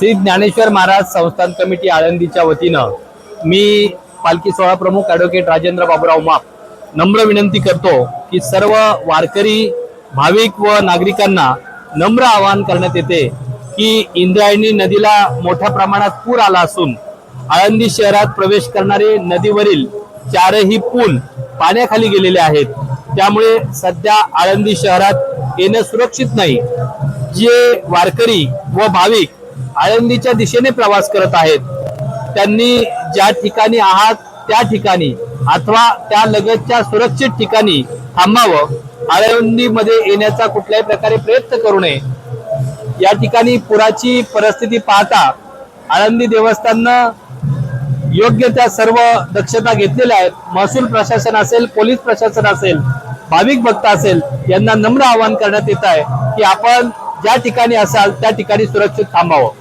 श्री ज्ञानेश्वर महाराज संस्थान कमिटी आळंदीच्या वतीनं मी पालखी सोहळा प्रमुख ॲडव्होकेट राजेंद्र बाबूराव माप नम्र विनंती करतो की सर्व वारकरी भाविक व नागरिकांना नम्र आवाहन करण्यात येते की इंद्रायणी नदीला मोठ्या प्रमाणात पूर आला असून आळंदी शहरात प्रवेश करणारे नदीवरील चारही पूल पाण्याखाली गेलेले आहेत। त्यामुळे सध्या आळंदी शहरात येणं सुरक्षित नाही। जे वारकरी व भाविक आळंदीच्या दिशेने प्रवास करत आहेत त्यांनी ज्या ठिकाणी आहात त्या ठिकाणी अथवा त्या लगतच्या सुरक्षित ठिकाणी थांबावं। आळंदीमध्ये येण्याचा कुठल्याही प्रकारे प्रयत्न करू नये। या ठिकाणी पुराची परिस्थिती पाहता आळंदी देवस्थाननं योग्य त्या सर्व दक्षता घेतलेल्या आहेत। महसूल प्रशासन असेल, पोलीस प्रशासन असेल, भाविक भक्त असेल, यांना नम्र आवाहन करण्यात येत आहे की आपण ज्या ठिकाणी असाल त्या ठिकाणी सुरक्षित थांबावं।